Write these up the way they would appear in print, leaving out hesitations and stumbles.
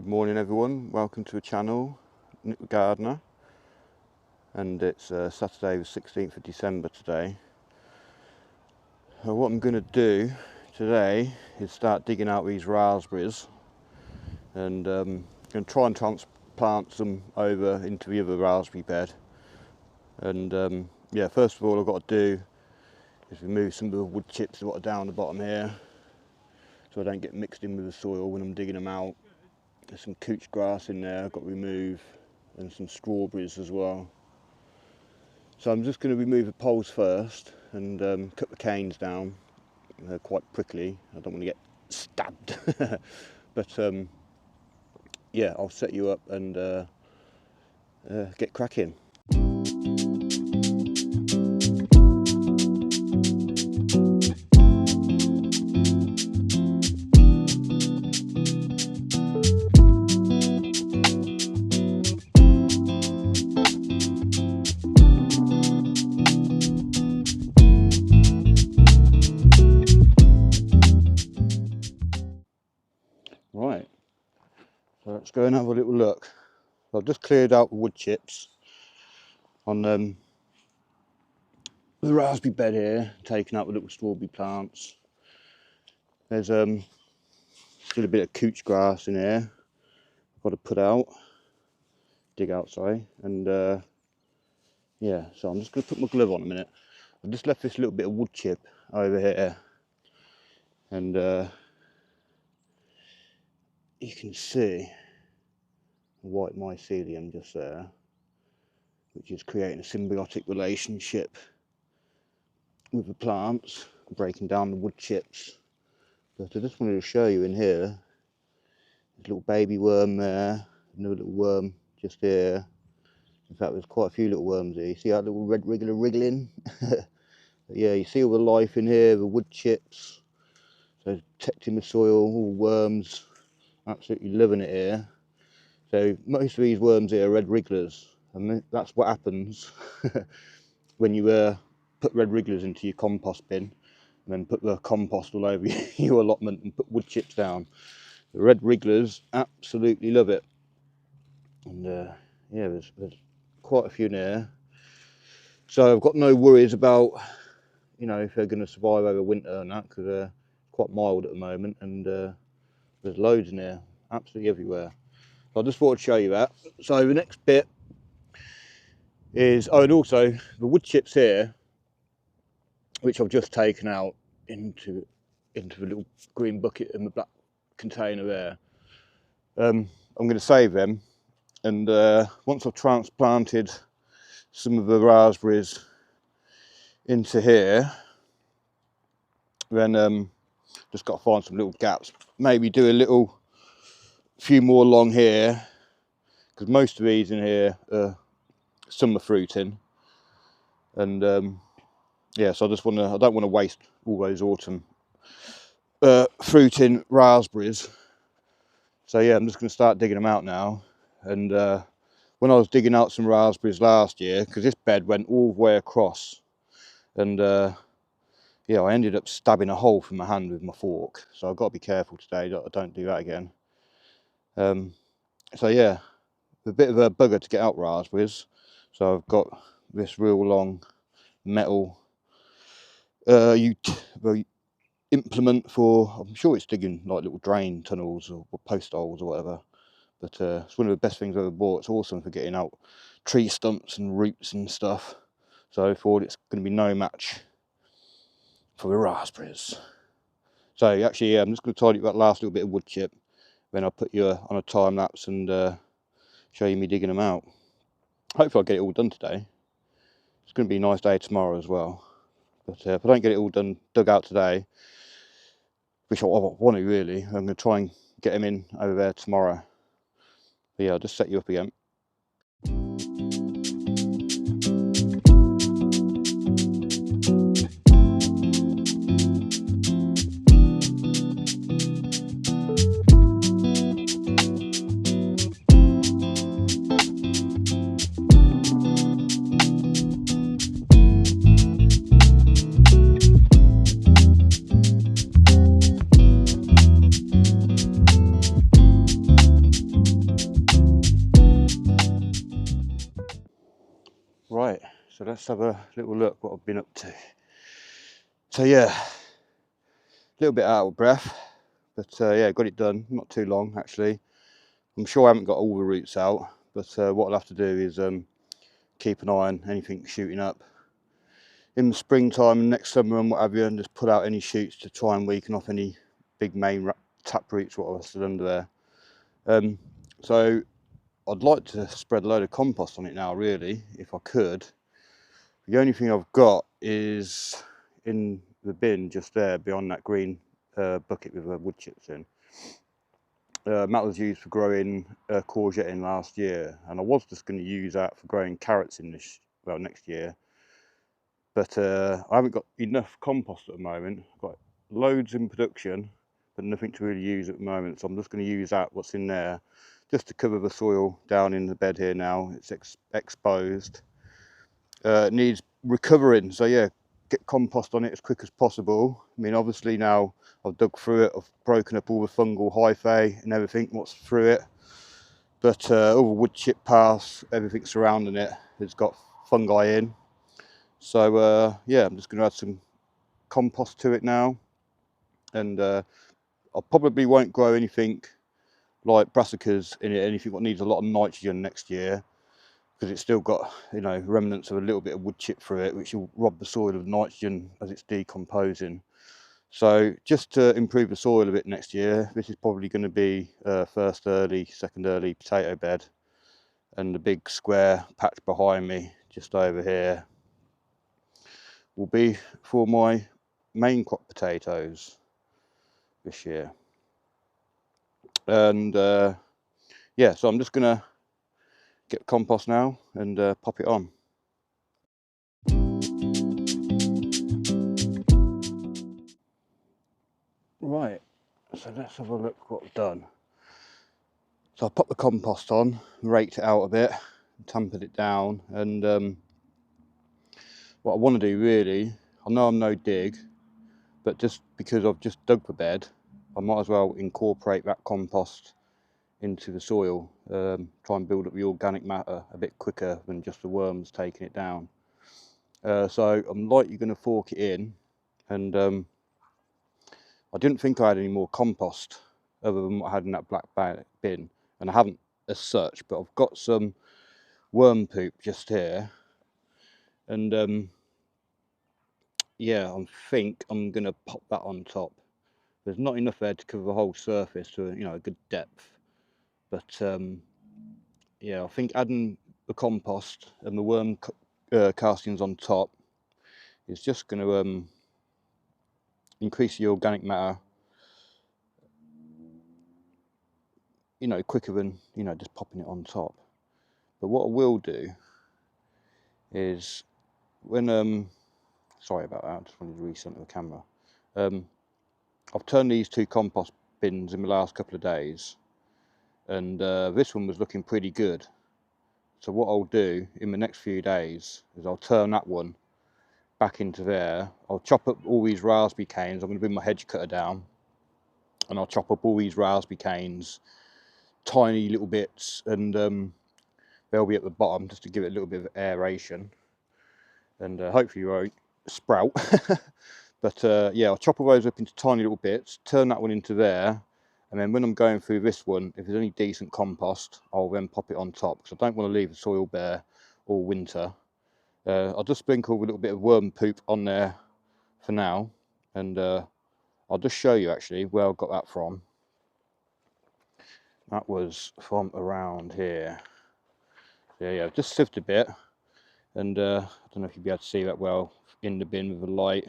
Good morning everyone, welcome to the channel, Nick the Gardener, and it's Saturday the 16th of December today. What I'm going to do today is start digging out these raspberries and going to try and transplant some over into the other raspberry bed. And yeah, first of all I've got to do is remove some of the wood chips that are down the bottom here so I don't get mixed in with the soil when I'm digging them out. There's some couch grass in there I've got to remove, and some strawberries as well. So I'm just going to remove the poles first and cut the canes down. They're quite prickly, I don't want to get stabbed. But yeah, I'll set you up and get cracking. Right, so let's go and have a little look. I've just cleared out the wood chips on the raspberry bed here, taking out the little strawberry plants. There's still a bit of couch grass in here I've got to put out, dig out, sorry, and yeah, so I'm just going to put my glove on a minute. I've just left this little bit of wood chip over here, and you can see the white mycelium just there, which is creating a symbiotic relationship with the plants, breaking down the wood chips. But I just wanted to show you in here, there's a little baby worm there, another little worm just here. In fact, there's quite a few little worms here. You see that little red wriggler wriggling? Yeah, you see all the life in here, the wood chips. So protecting the soil, all worms, absolutely loving it here. So most of these worms here are red wrigglers, and that's what happens when you put red wrigglers into your compost bin and then put the compost all over your allotment and put wood chips down. The red wrigglers absolutely love it. And yeah, there's quite a few in there. So I've got no worries about, you know, if they're going to survive over winter and that, because they're quite mild at the moment, and there's loads in there, absolutely everywhere. So I just thought I'd show you that. So the next bit is, oh, and also the wood chips here, which I've just taken out into the little green bucket in the black container there. I'm going to save them, and once I've transplanted some of the raspberries into here, then just got to find some little gaps, maybe do a few more along here, because most of these in here are summer fruiting, and yeah, so I don't want to waste all those autumn fruiting raspberries. So yeah, I'm just going to start digging them out now. And when I was digging out some raspberries last year, because this bed went all the way across, and yeah, I ended up stabbing a hole through my hand with my fork. So I've got to be careful today that I don't do that again. So yeah, a bit of a bugger to get out raspberries. So I've got this real long metal implement for, I'm sure it's digging like little drain tunnels or post holes or whatever. But it's one of the best things I've ever bought. It's awesome for getting out tree stumps and roots and stuff. So I thought it's going to be no match for the raspberries. So actually, yeah, I'm just going to tidy up that last little bit of wood chip. Then I'll put you on a time lapse and show you me digging them out. Hopefully I'll get it all done today. It's going to be a nice day tomorrow as well. But if I don't get it all dug out today, which I want to really, I'm going to try and get them in over there tomorrow. But yeah, I'll just set you up again. So let's have a little look what I've been up to. So yeah, a little bit out of breath, but yeah, got it done. Not too long actually. I'm sure I haven't got all the roots out, but what I'll have to do is keep an eye on anything shooting up in the springtime, next summer and what have you, and just pull out any shoots to try and weaken off any big main tap roots what are still under there. So I'd like to spread a load of compost on it now, really, if I could. The only thing I've got is in the bin just there beyond that green bucket with the wood chips in. That was used for growing courgette in last year, and I was just going to use that for growing carrots in next year. But I haven't got enough compost at the moment. I've got loads in production, but nothing to really use at the moment. So I'm just going to use what's in there, just to cover the soil down in the bed here now. It's exposed. It needs recovering. So yeah, get compost on it as quick as possible. I mean, obviously now I've dug through it. I've broken up all the fungal hyphae and everything what's through it. But all the wood chip paths, everything surrounding it has got fungi in. So yeah, I'm just going to add some compost to it now, and I probably won't grow anything like brassicas in it, anything that needs a lot of nitrogen next year, because it's still got, you know, remnants of a little bit of wood chip through it, which will rob the soil of nitrogen as it's decomposing. So just to improve the soil a bit next year, this is probably going to be first early, second early potato bed, and the big square patch behind me just over here will be for my main crop potatoes this year. And yeah, so I'm just gonna get compost now and pop it on. Right, so let's have a look what I've done. So I popped the compost on, raked it out a bit, tampered it down, and what I want to do really, I know I'm no dig, but just because I've just dug the bed, I might as well incorporate that compost into the soil, try and build up the organic matter a bit quicker than just the worms taking it down. So I'm lightly going to fork it in, and I didn't think I had any more compost other than what I had in that black bin, and I haven't as such, but I've got some worm poop just here, and yeah, I think I'm going to pop that on top. There's not enough there to cover the whole surface to, you know, a good depth, but yeah, I think adding the compost and the worm castings on top is just going to increase the organic matter, you know, quicker than, you know, just popping it on top. But what I will do is when sorry about that, I just wanted to recenter the camera. I've turned these two compost bins in the last couple of days, and this one was looking pretty good. So what I'll do in the next few days is I'll turn that one back into there. I'll chop up all these raspberry canes. I'm going to bring my hedge cutter down, and I'll chop up all these raspberry canes, tiny little bits, and they'll be at the bottom just to give it a little bit of aeration, and hopefully you won't sprout. But yeah, I'll chop all those up into tiny little bits, turn that one into there, and then when I'm going through this one, if there's any decent compost, I'll then pop it on top, because I don't want to leave the soil bare all winter. I'll just sprinkle a little bit of worm poop on there for now, and I'll just show you actually where I got that from. That was from around here. So yeah, I've just sieved a bit, and I don't know if you'll be able to see that well in the bin with the light.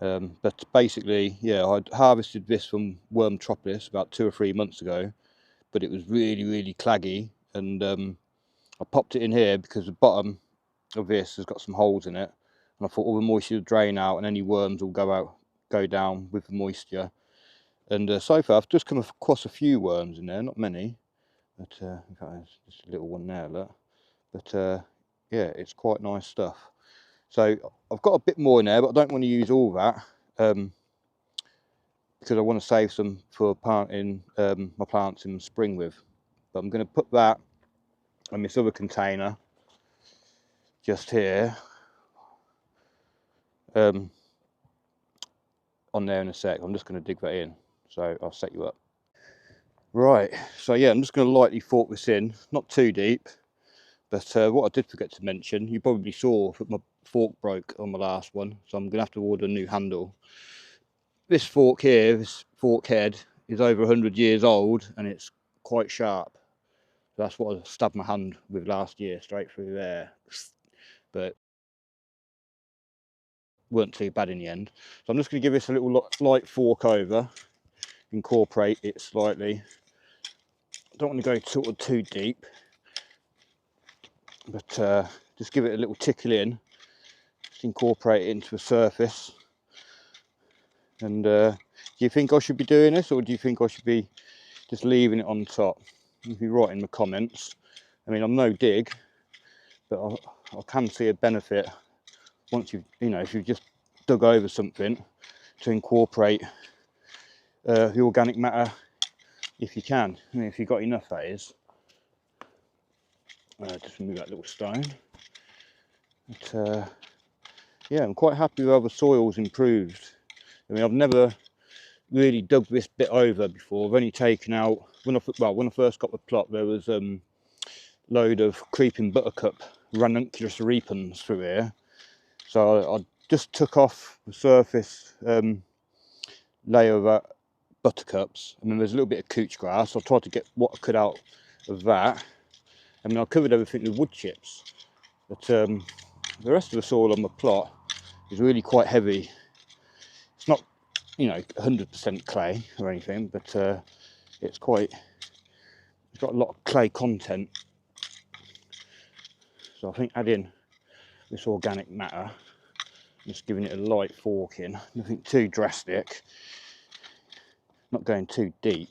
But basically, yeah, I'd harvested this from Wormtropolis about 2 or 3 months ago, but it was really claggy, and I popped it in here because the bottom of this has got some holes in it, and I thought all the moisture would drain out and any worms will go down with the moisture. And so far I've just come across a few worms in there, not many, but in fact there's just a little one there, look. But yeah, it's quite nice stuff. So I've got a bit more in there, but I don't want to use all that, because I want to save some for planting my plants in spring with. But I'm going to put that in this other container, just here. On there in a sec. I'm just going to dig that in, so I'll set you up. Right, so yeah, I'm just going to lightly fork this in, not too deep, but what I did forget to mention, you probably saw that my fork broke on my last one, so I'm going to have to order a new handle. This fork here, this fork head, is over 100 years old and it's quite sharp. That's what I stabbed my hand with last year, straight through there, but weren't too bad in the end. So I'm just going to give this a little light fork over, incorporate it slightly. I don't want to go sort of too deep, but just give it a little tickle in, just incorporate it into a surface. And do you think I should be doing this, or do you think I should be just leaving it on top? If you write in the comments. I mean, I'm no dig, but I can see a benefit once you've, if you've just dug over something, to incorporate the organic matter if you can. I mean, if you've got enough, that is. Just remove that little stone. But yeah, I'm quite happy with how the soil's improved. I mean, I've never really dug this bit over before. I've only taken out, when I first got the plot, there was load of creeping buttercup ranunculus repens through here. So I just took off the surface layer of buttercups, and then there's a little bit of couch grass. I tried to get what I could out of that. I mean, I covered everything with wood chips, but the rest of the soil on the plot is really quite heavy. It's not, 100% clay or anything, but it's got a lot of clay content. So I think adding this organic matter, just giving it a light forking, nothing too drastic, not going too deep,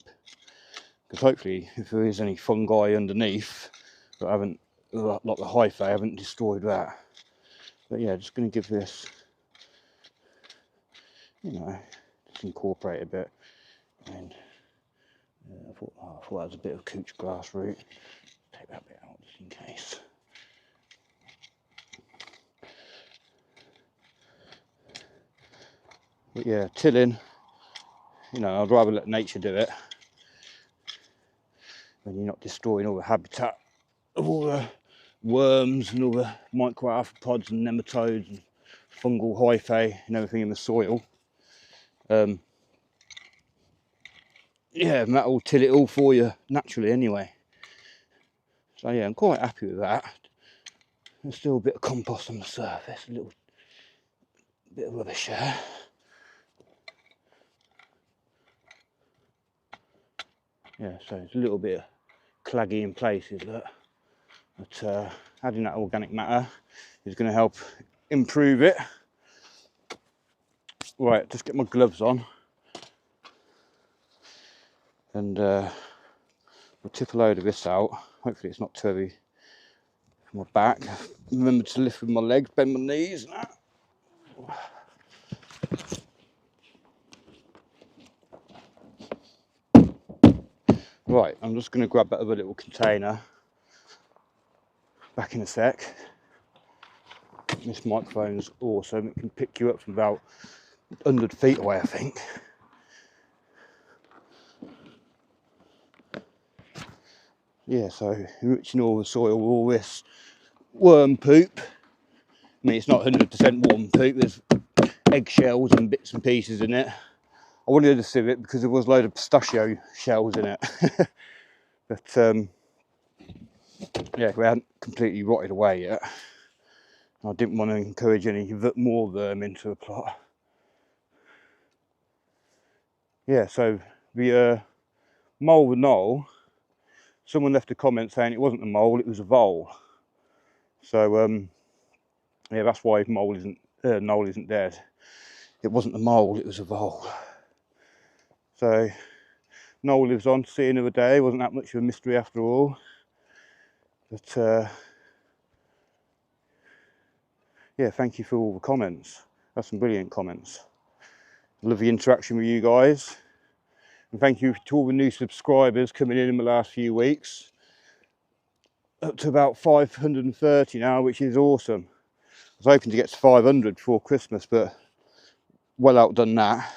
because hopefully if there is any fungi underneath that haven't, like the hyphae, I haven't destroyed that. But yeah, just going to give this, just incorporate a bit. And I thought that was a bit of couch grass root. Take that bit out just in case. But yeah, tilling, I'd rather let nature do it when you're not destroying all the habitat of all the worms and all the microarthropods and nematodes and fungal hyphae and everything in the soil. Yeah, and that will till it all for you naturally anyway. So yeah, I'm quite happy with that. There's still a bit of compost on the surface, a little bit of rubbish there. Yeah, so it's a little bit claggy in places, look. But adding that organic matter is going to help improve it. Right, just get my gloves on, and we'll tip a load of this out. Hopefully it's not too heavy for my back. Remember to lift with my legs, bend my knees. Right, I'm just going to grab that other little container. Back in a sec. This microphone's awesome. It can pick you up from about 100 feet away, I think. Yeah, so enriching all the soil with all this worm poop. I mean, it's not 100% worm poop. There's eggshells and bits and pieces in it. I wanted to sieve it because there was a load of pistachio shells in it. But yeah, we hadn't completely rotted away yet. I didn't want to encourage any more vermin into the plot. Yeah, so the mole with knoll, someone left a comment saying it wasn't a mole, it was a vole. So yeah, that's why knoll isn't dead. It wasn't a mole, it was a vole. So Noel lives on to see another day. Wasn't that much of a mystery after all. But yeah, thank you for all the comments. That's some brilliant comments. Love the interaction with you guys. And thank you to all the new subscribers coming in the last few weeks. up to about 530 now, which is awesome. I was hoping to get to 500 before Christmas, but well outdone that.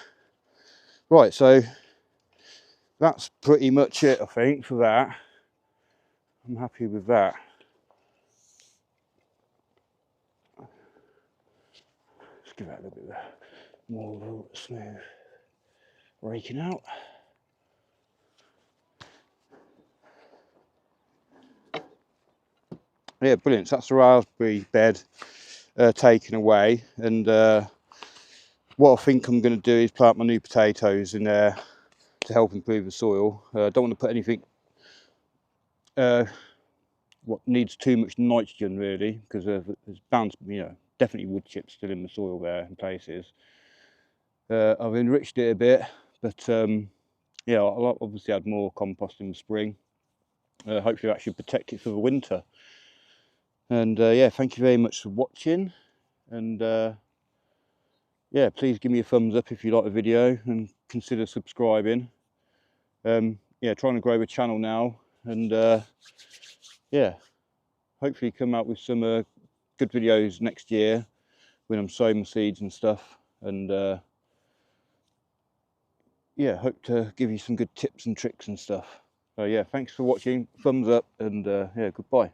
Right, so that's pretty much it, I think, for that. I'm happy with that. Let's give that a little bit more smooth raking out. Yeah, brilliant. So that's the raspberry bed taken away, and what I think I'm going to do is plant my new potatoes in there to help improve the soil. I don't want to put anything what needs too much nitrogen really, because there's bound to, you know, definitely wood chips still in the soil there in places. I've enriched it a bit, but yeah, I'll obviously add more compost in the spring. Hopefully that should protect it for the winter. And yeah, thank you very much for watching, and yeah, please give me a thumbs up if you like the video, and consider subscribing. Yeah, trying to grow the channel now, and yeah, hopefully come out with some good videos next year when I'm sowing the seeds and stuff, and yeah, hope to give you some good tips and tricks and stuff. So yeah, thanks for watching, thumbs up, and yeah, goodbye.